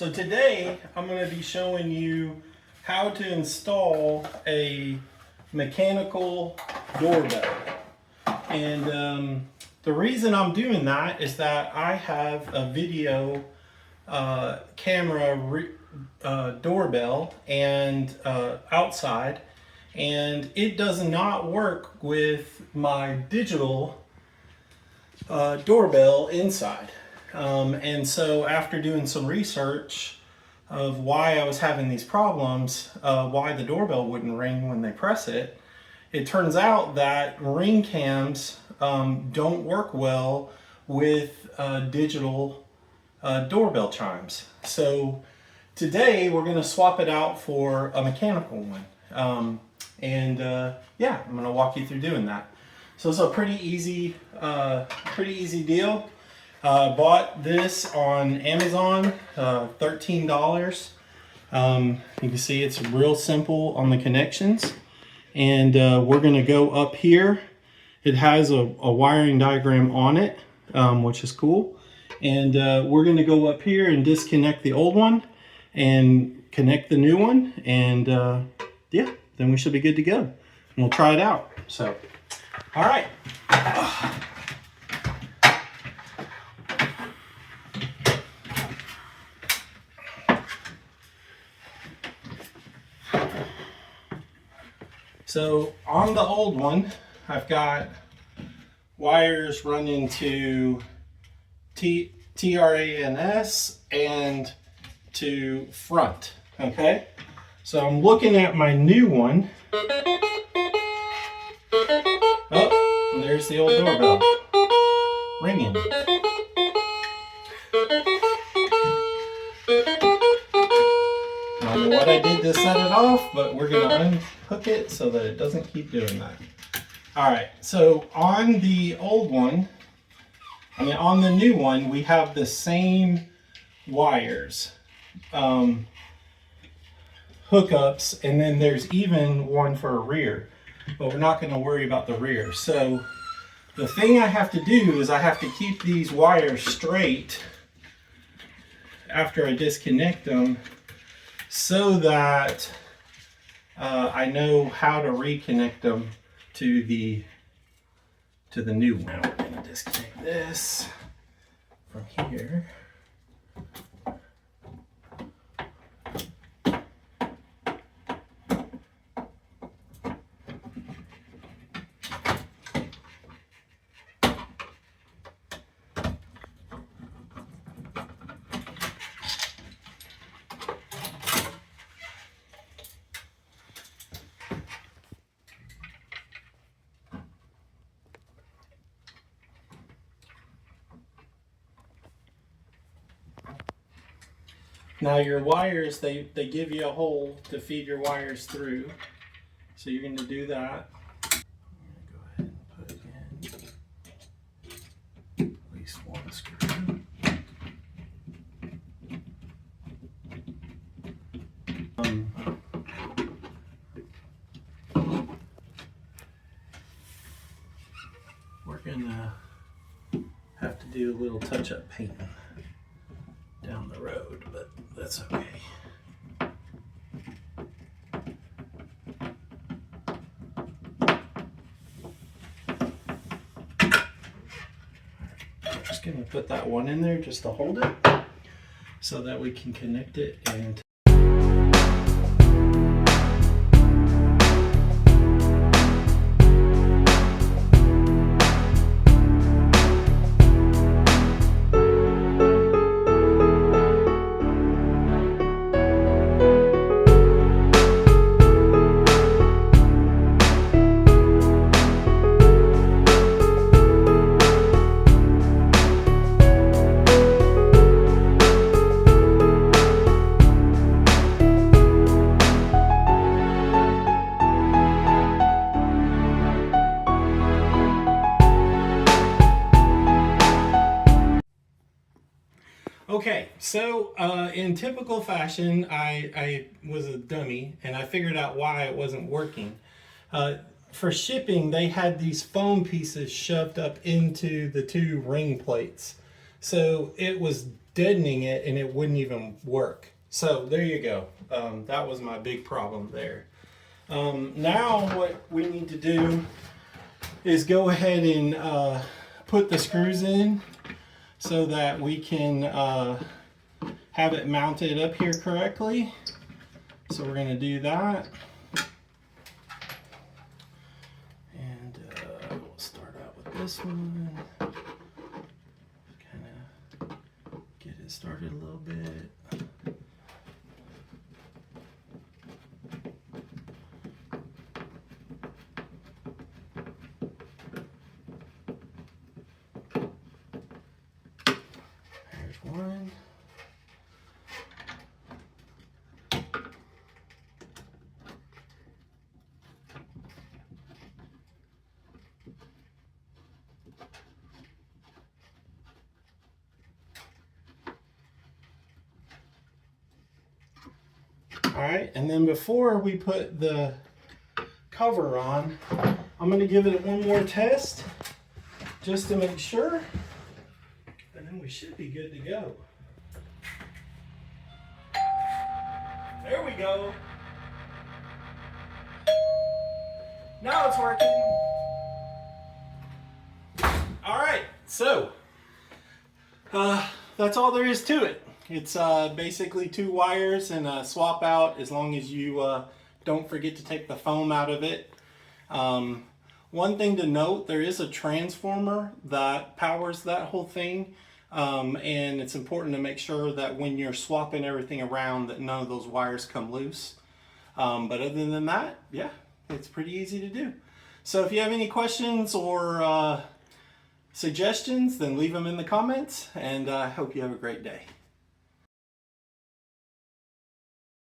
So today I'm going to be showing you how to install a mechanical doorbell. And the reason I'm doing that is that I have a video camera doorbell and outside, and it does not work with my digital doorbell inside. And so after doing some research of why I was having these problems, why the doorbell wouldn't ring when they press it, it turns out that ring cams don't work well with digital doorbell chimes. So today we're going to swap it out for a mechanical one. Yeah, I'm going to walk you through doing that. So it's a pretty easy deal. Bought this on Amazon, $13. You can see it's real simple on the connections. And we're going to go up here. It has a wiring diagram on it, which is cool. And we're going to go up here and disconnect the old one and connect the new one. And yeah, then we should be good to go. And we'll try it out. So, all right. So on the old one, I've got wires running to TRANS and to front, okay? So I'm looking at my new one. Oh, and there's the old doorbell ringing. I don't know what I did to set it off, but we're going to unhook it so that it doesn't keep doing that. All right, so on the old one, on the new one, we have the same wires, hookups, and then there's even one for a rear, but we're not going to worry about the rear. So the thing I have to do is I have to keep these wires straight after I disconnect them, so that I know how to reconnect them to the new one. Now we're going to disconnect this from here. Now your wires, they give you a hole to feed your wires through. So you're going to do that. I'm going to go ahead and put in at least one screw. We're going to have to do a little touch-up painting down the road, but that's okay. I'm just going to put that one in there just to hold it so that we can connect it and okay, so in typical fashion, I was a dummy and I figured out why it wasn't working. For shipping, they had these foam pieces shoved up into the two ring plates. So it was deadening it and it wouldn't even work. So there you go. That was my big problem there. Now what we need to do is go ahead and put the screws in so that we can have it mounted up here correctly. So we're going to do that. And we'll start out with this one. Kind of get it started a little bit. There's one. All right, and then before we put the cover on, I'm going to give it one more test just to make sure, and then we should be good to go. There we go. Now it's working. All right, so that's all there is to it. It's basically 2 wires and a swap out, as long as you don't forget to take the foam out of it. One thing to note, there is a transformer that powers that whole thing, and it's important to make sure that when you're swapping everything around that none of those wires come loose. But other than that, yeah, it's pretty easy to do. So if you have any questions or suggestions, then leave them in the comments, and I hope you have a great day.